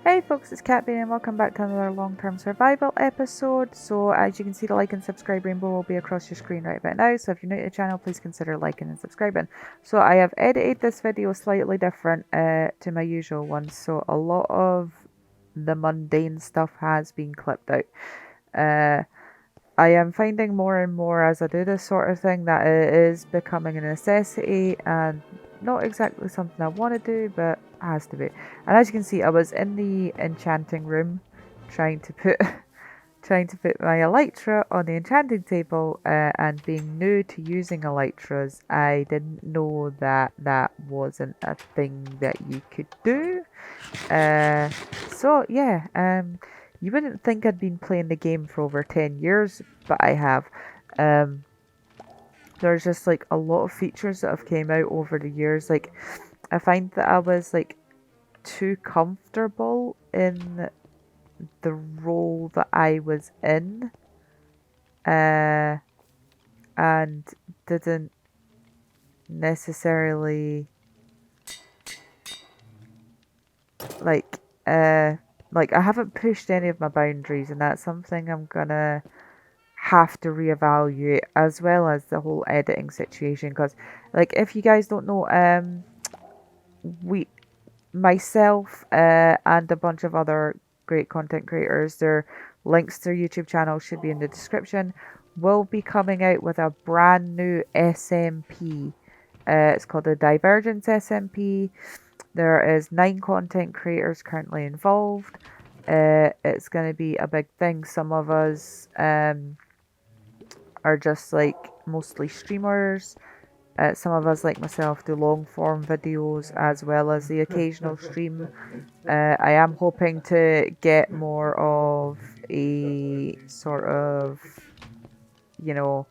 Hey folks, it's Kat.Beanie and welcome back to another long-term survival episode. So as you can see, the like and subscribe rainbow will be across your screen right about now. So if you're new to the channel, please consider liking and subscribing. So I have edited this video slightly different to my usual ones. So a lot of the mundane stuff has been clipped out. I am finding more and more as I do this sort of thing that it is becoming a necessity and not exactly something I want to do, but has to be. And as you can see, I was in the enchanting room trying to put trying to put my elytra on the enchanting table, and being new to using elytras, I didn't know that that wasn't a thing that you could do. Uh, so yeah, you wouldn't think I'd been playing the game for over 10 years, but I have. Um, there's just like a lot of features that have came out over the years. Like I find that I was like too comfortable in the role that I was in, uh, and didn't necessarily like uh like I haven't pushed any of my boundaries, and that's something I'm gonna have to reevaluate, as well as the whole editing situation. Because like if you guys don't know, we myself and a bunch of other great content creators, their links to their YouTube channel should be in the description, will be coming out with a brand new SMP. It's called the Divergence SMP. There is 9 content creators currently involved. It's going to be a big thing. Some of us are just like mostly streamers. Some of us, like myself, do long form videos as well as the occasional stream. I am hoping to get more of a sort of, you know,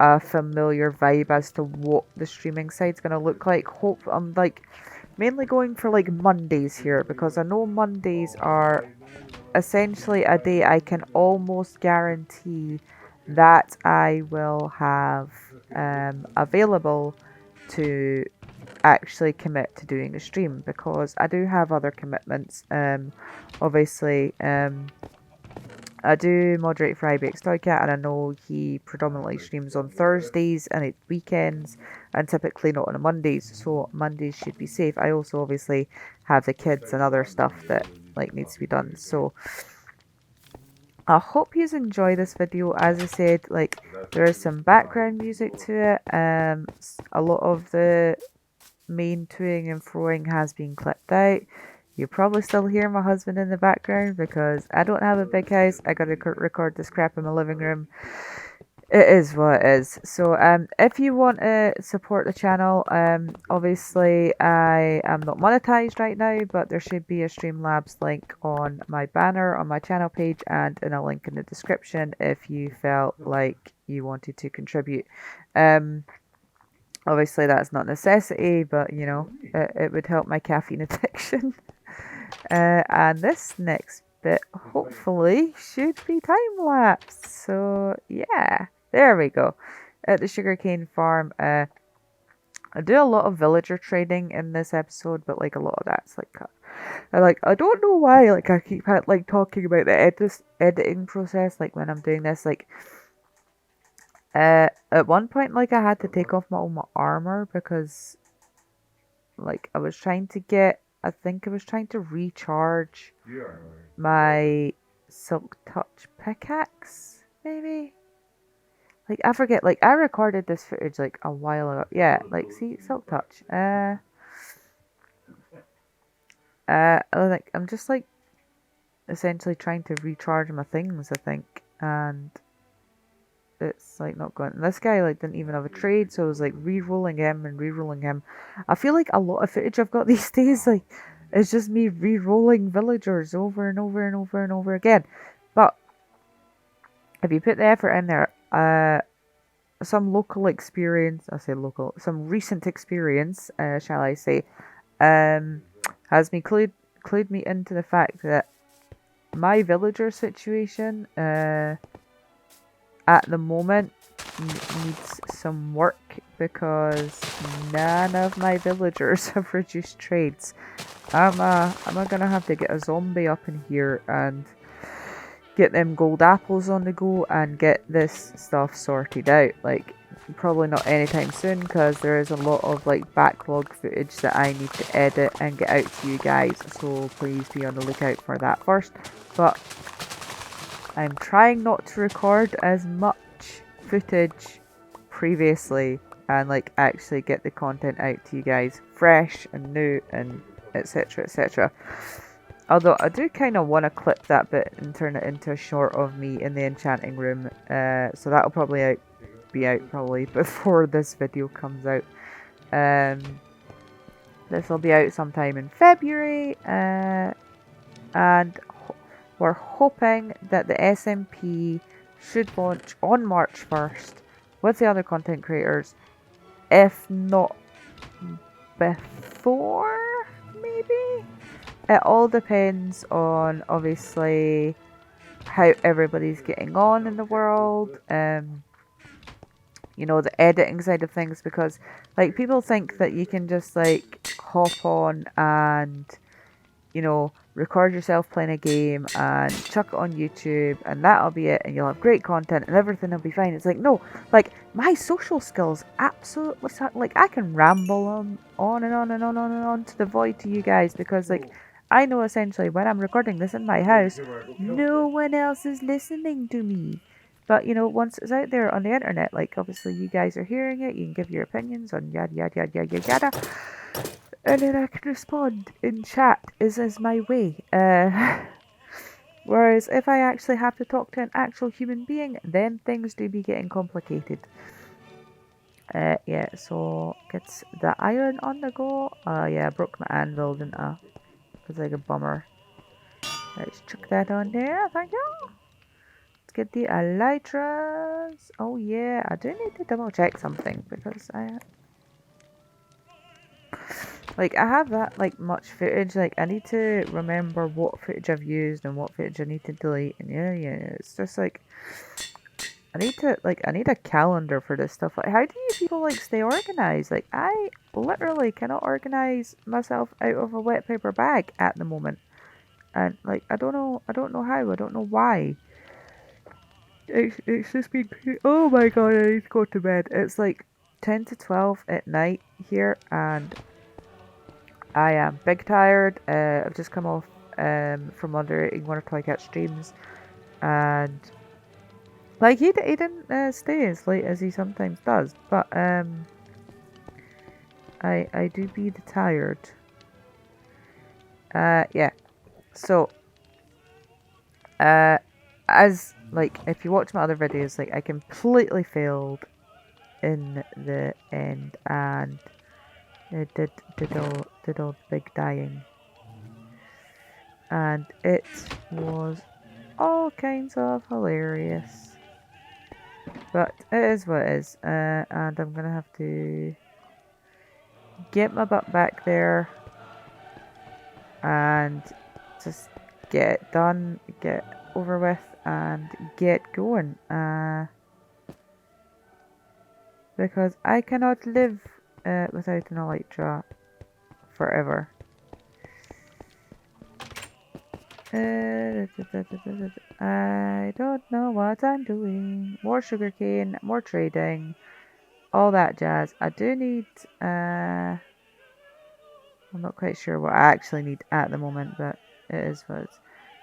a familiar vibe as to what the streaming site's going to look like. Hope I'm like mainly going for like Mondays here, because I know Mondays are essentially a day I can almost guarantee that I will have available to actually commit to doing a stream, because I do have other commitments. Obviously, I do moderate for IBX Toycat, and I know he predominantly streams on Thursdays and it's weekends, and typically not on a Mondays, so Mondays should be safe. I also obviously have the kids and other stuff that like needs to be done, so I hope you enjoy this video. As I said, like there is some background music to it. A lot of the main toing and froing has been clipped out. You probably still hear my husband in the background because I don't have a big house. I gotta record this crap in my living room. It is what it is. So, if you want to support the channel, obviously I am not monetized right now, but there should be a Streamlabs link on my banner on my channel page and in a link in the description if you felt like you wanted to contribute. Um, Obviously that's not a necessity, but you know, it would help my caffeine addiction. And this next bit hopefully should be time lapse. So yeah, there we go. At the sugarcane farm, I do a lot of villager trading in this episode, but like a lot of that's like, I don't know why like I keep like talking about the editing process. Like when I'm doing this, like at one point, like I had to take off all my armor because like I was trying to get, I think I was trying to recharge my Silk Touch pickaxe, maybe? Like I forget, like I recorded this footage like a while ago. Yeah, like see Silk Touch. Like I'm just like essentially trying to recharge my things, I think, and it's like not going. This guy like didn't even have a trade, so I was like re-rolling him and re-rolling him. I feel like a lot of footage I've got these days, like it's just me re-rolling villagers over and over and over and over again. But if you put the effort in there, some local experience, I say local, some recent experience, shall I say, has me clued me into the fact that my villager situation, at the moment needs some work, because none of my villagers have reduced trades. I'm gonna have to get a zombie up in here and get them gold apples on the go and get this stuff sorted out. Like, probably not anytime soon, because there is a lot of like backlog footage that I need to edit and get out to you guys, so please be on the lookout for that first. But I'm trying not to record as much footage previously and like actually get the content out to you guys fresh and new and etc, etc. Although I do kind of want to clip that bit and turn it into a short of me in the enchanting room, so that'll probably be out probably before this video comes out. This will be out sometime in February, and we're hoping that the SMP should launch on March 1st with the other content creators, if not before, maybe? It all depends on, obviously, how everybody's getting on in the world, you know, the editing side of things, because, like, people think that you can just, like, hop on and, you know, record yourself playing a game and chuck it on YouTube and that'll be it and you'll have great content and everything will be fine. It's like, no, like, my social skills absolutely suck. Like, I can ramble on and on and on and on to the void to you guys, because, like, I know essentially when I'm recording this in my house, no one else is listening to me. But, you know, once it's out there on the internet, like, obviously you guys are hearing it, you can give your opinions on yada yada yada yada yada, and then I can respond in chat is my way. Whereas if I actually have to talk to an actual human being, then things do be getting complicated. Yeah, so gets the iron on the go. Yeah, I broke my anvil, didn't I? It's like a bummer. Let's chuck that on there, thank you. Let's get the elytras. Oh yeah, I do need to double check something, because I have that, like, much footage. Like, I need to remember what footage I've used and what footage I need to delete. And yeah, it's just like, I need a calendar for this stuff. Like, how do you people, like, stay organized? Like, I literally cannot organize myself out of a wet paper bag at the moment. And, like, I don't know how, I don't know why. It's just been, oh my god, I need to go to bed. It's like 10 to 12 at night here, and I am big tired. I've just come off from moderating one of Toy Cat streams, and like he didn't stay as late as he sometimes does, but I do be the tired. Yeah. So as, like, if you watch my other videos, like, I completely failed in the end, and it did all the big dying, and it was all kinds of hilarious, but it is what it is. And I'm gonna have to get my butt back there and just get it done, get over with, and get going, because I cannot live without an elytra forever. I don't know what I'm doing. More sugarcane, more trading, all that jazz. I do need, I'm not quite sure what I actually need at the moment, but it is what it is.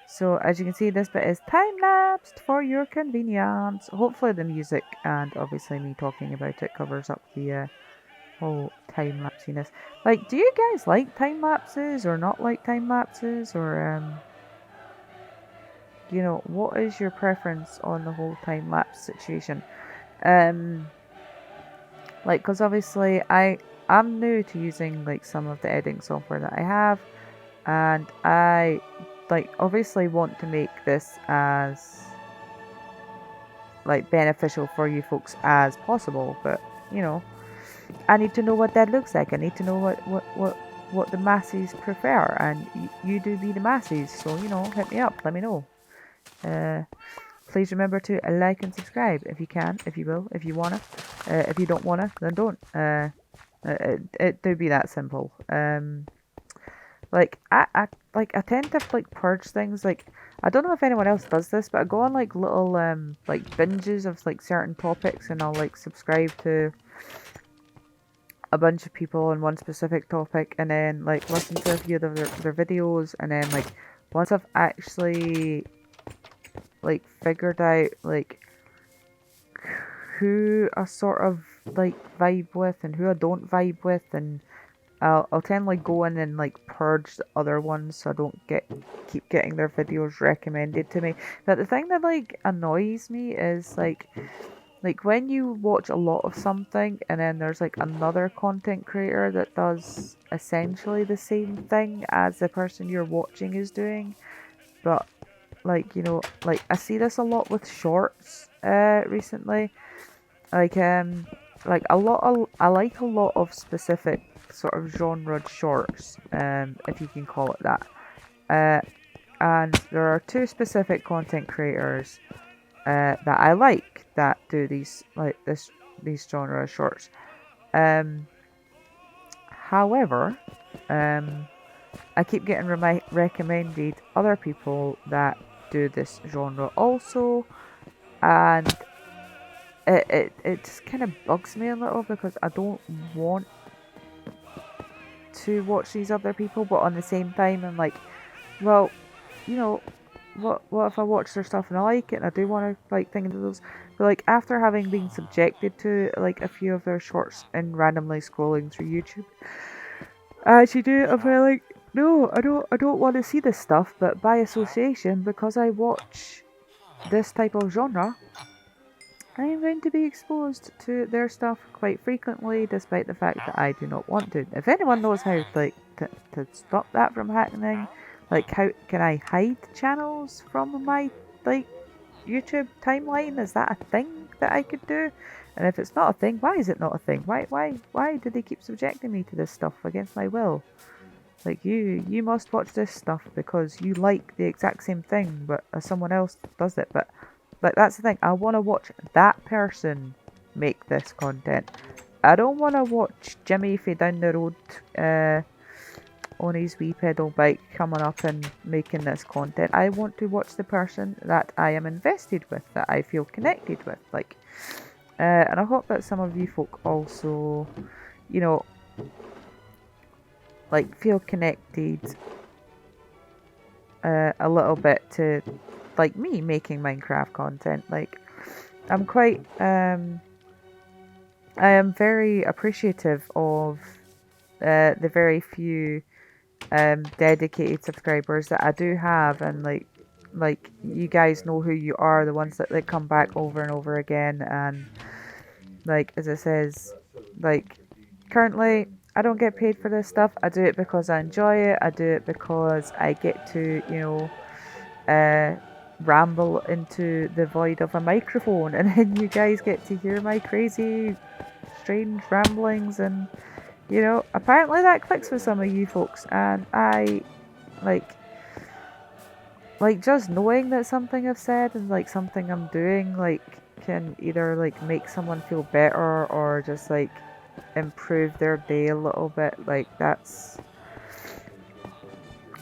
So as you can see, this bit is time-lapsed for your convenience. Hopefully the music and obviously me talking about it covers up the whole time-lapsiness. Like, do you guys like time-lapses or not like time-lapses, or you know, what is your preference on the whole time-lapse situation? Like, because obviously I'm new to using, like, some of the editing software that I have, and I, like, obviously want to make this as, like, beneficial for you folks as possible, but, you know, I need to know what that looks like. I need to know what the masses prefer, and you do be the masses, so, you know, hit me up, let me know. Please remember to like and subscribe if you can, if you will, if you wanna. If you don't wanna, then don't. It do be that simple. Like I tend to like purge things. Like I don't know if anyone else does this, but I go on like little like binges of like certain topics, and I'll like subscribe to a bunch of people on one specific topic, and then like listen to a few of their videos, and then like once I've actually like figured out like who I sort of like vibe with and who I don't vibe with, and I'll tend to like go in and like purge the other ones so I don't keep getting their videos recommended to me. But the thing that like annoys me is like when you watch a lot of something and then there's like another content creator that does essentially the same thing as the person you're watching is doing, but like like I see this a lot with shorts recently. Like I like a lot of specific sort of genre shorts, if you can call it that. And there are two specific content creators that I like that do these these genre shorts. However, I keep getting recommended other people that do this genre also, and it just kind of bugs me a little because I don't want to watch these other people, but on the same time I'm like, well, you know, what if I watch their stuff and I like it and I do want to like think of those, but like after having been subjected to like a few of their shorts and randomly scrolling through YouTube, I actually do it. I'm kind of like, no, I don't want to see this stuff, but by association, because I watch this type of genre, I am going to be exposed to their stuff quite frequently, despite the fact that I do not want to. If anyone knows how like to stop that from happening, like how can I hide channels from my like YouTube timeline? Is that a thing that I could do? And if it's not a thing, why is it not a thing? Why do they keep subjecting me to this stuff against my will? Like you must watch this stuff because you like the exact same thing, but someone else does it. But like that's the thing. I want to watch that person make this content. I don't want to watch Jimmy from down the road on his wee pedal bike coming up and making this content. I want to watch the person that I am invested with, that I feel connected with. Like, and I hope that some of you folk also, you know, like feel connected a little bit to like me making Minecraft content. Like I'm quite I am very appreciative of the very few dedicated subscribers that I do have, and like you guys know who you are, the ones that like come back over and over again. And like as it says, like currently I don't get paid for this stuff. I do it because I enjoy it. I do it because I get to, you know, ramble into the void of a microphone, and then you guys get to hear my crazy, strange ramblings, and you know, apparently that clicks with some of you folks, and I like just knowing that something I've said and like something I'm doing like can either like make someone feel better or just like improve their day a little bit. Like that's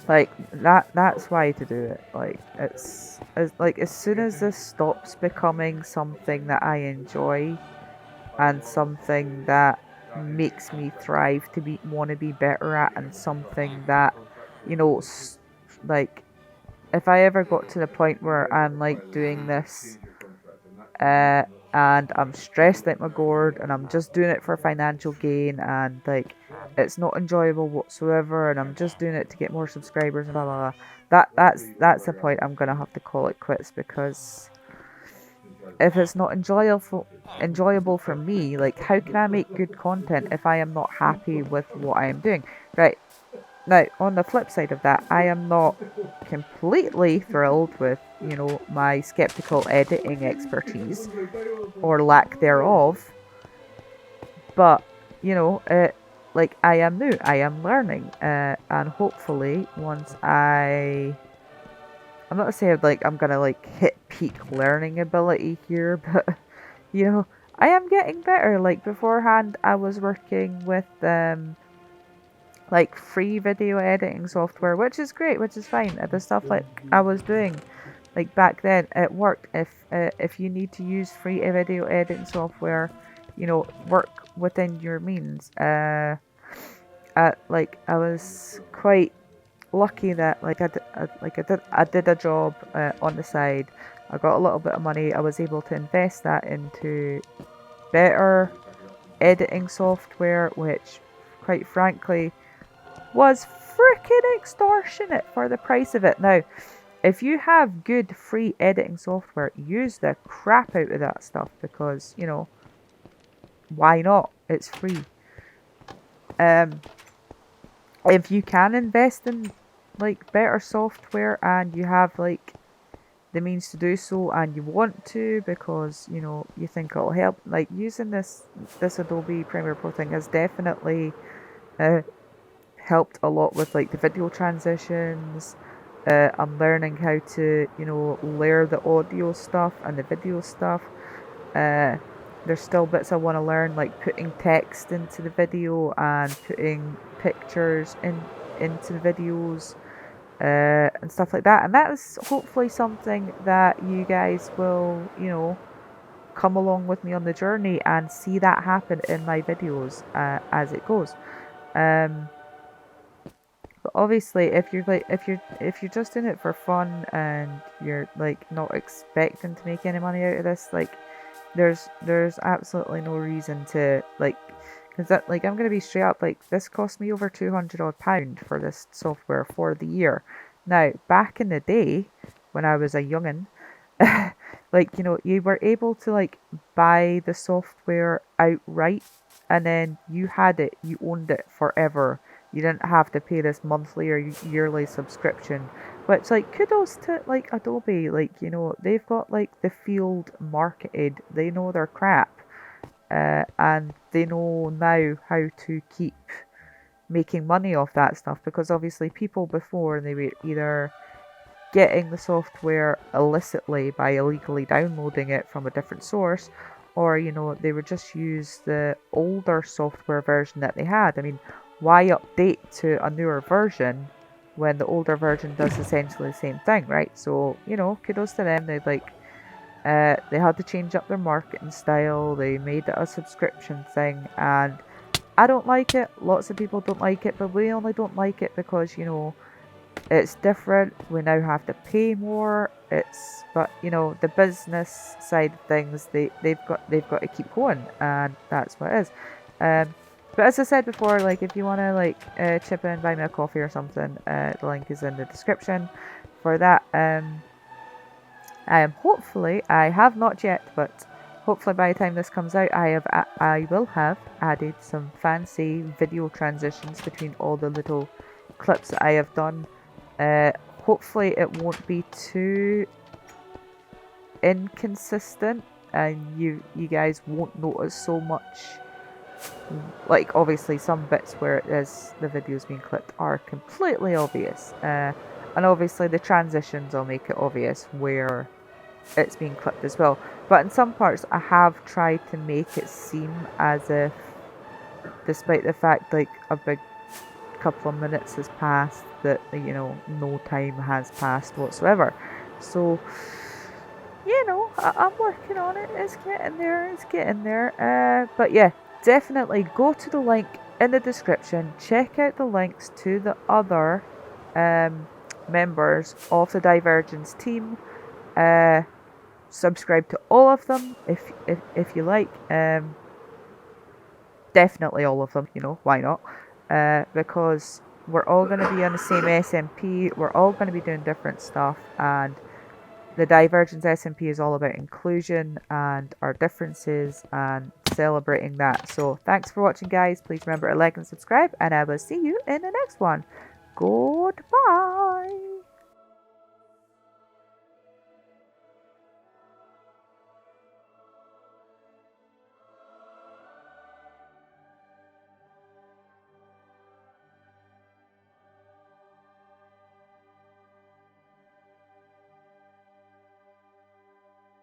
that's why to do it. Like it's like as soon as this stops becoming something that I enjoy and something that makes me thrive to want to be better at, and something that, you know, like if I ever got to the point where I'm like doing this and I'm stressed out my gourd and I'm just doing it for financial gain, and like it's not enjoyable whatsoever, and I'm just doing it to get more subscribers and blah blah blah, that's the point I'm gonna have to call it quits. Because if it's not enjoyable for me, like how can I make good content if I am not happy with what I am doing? Right. Now, on the flip side of that, I am not completely thrilled with, you know, my skeptical editing expertise, or lack thereof. But, you know, like I am new, I am learning, and hopefully once I'm not saying like I'm gonna like hit peak learning ability here, but you know, I am getting better. Like beforehand, I was working with like free video editing software, which is great, which is fine. The stuff like I was doing like back then, it worked. If you need to use free video editing software, you know, work within your means. Like I was quite lucky that like I did a job on the side. I got a little bit of money. I was able to invest that into better editing software, which, quite frankly, was freaking extortionate for the price of it. Now, if you have good free editing software, use the crap out of that stuff because, you know, why not? It's free. If you can invest in like better software and you have like the means to do so and you want to because, you know, you think it'll help, like using this Adobe Premiere Pro thing has definitely helped a lot with like the video transitions. I'm learning how to, you know, layer the audio stuff and the video stuff. There's still bits I want to learn, like putting text into the video and putting pictures into the videos and stuff like that. And that is hopefully something that you guys will, you know, come along with me on the journey and see that happen in my videos as it goes. But obviously, if you're just in it for fun and you're like not expecting to make any money out of this, like there's absolutely no reason to like, because that, like, I'm gonna be straight up, like this cost me over 200 odd pound for this software for the year. Now back in the day when I was a youngin, like, you know, you were able to like buy the software outright and then you had it, you owned it forever. You didn't have to pay this monthly or yearly subscription, which, like, kudos to like Adobe. Like, you know, they've got like the field marketed, they know their crap, and they know now how to keep making money off that stuff, because obviously people before, they were either getting the software illicitly by illegally downloading it from a different source, or, you know, they would just use the older software version that they had. I mean, why update to a newer version when the older version does essentially the same thing, right? So, you know, kudos to them. They like they had to change up their marketing style. They made it a subscription thing, and I don't like it. Lots of people don't like it, but we only don't like it because, you know, it's different. We now have to pay more. But you know, the business side of things, they've got to keep going, and that's what it is. But as I said before, like if you want to like chip in, buy me a coffee or something, the link is in the description for that. Hopefully, I have not yet, but hopefully by the time this comes out, I will have added some fancy video transitions between all the little clips that I have done. Hopefully it won't be too inconsistent and you guys won't notice so much. Like, obviously some bits where it is the videos being clipped are completely obvious, and obviously the transitions will make it obvious where it's being clipped as well. But in some parts I have tried to make it seem as if, despite the fact like a big couple of minutes has passed, that, you know, no time has passed whatsoever. So, you know, I'm working on it. It's getting there. But yeah, definitely go to the link in the description. Check out the links to the other members of the Divergence team. Subscribe to all of them if you like. Definitely all of them. You know, why not? Because we're all going to be on the same SMP. We're all going to be doing different stuff, and the Divergence SMP is all about inclusion and our differences and celebrating that. So thanks for watching, guys. Please remember to like and subscribe, and I will see you in the next one. Goodbye.